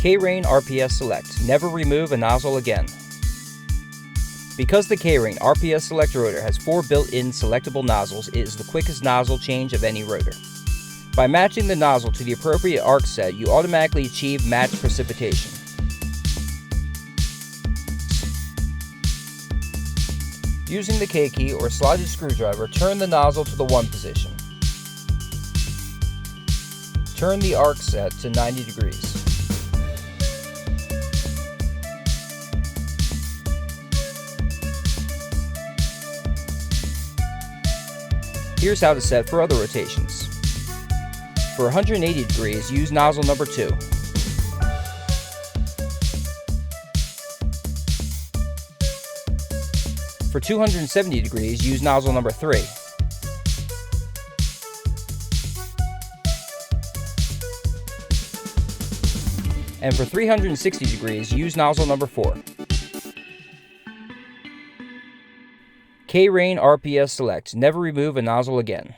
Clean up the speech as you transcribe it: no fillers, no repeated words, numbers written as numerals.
K-Rain RPS Select. Never remove a nozzle again. Because the K-Rain RPS Select rotor has 4 built-in selectable nozzles, it is the quickest nozzle change of any rotor. By matching the nozzle to the appropriate arc set, you automatically achieve matched precipitation. Using the K key or slotted screwdriver, turn the nozzle to the 1 position. Turn the arc set to 90 degrees. Here's how to set for other rotations. For 180 degrees, use nozzle number 2. For 270 degrees, use nozzle number 3. And for 360 degrees, use nozzle number 4. K-Rain RPS Select. Never remove a nozzle again.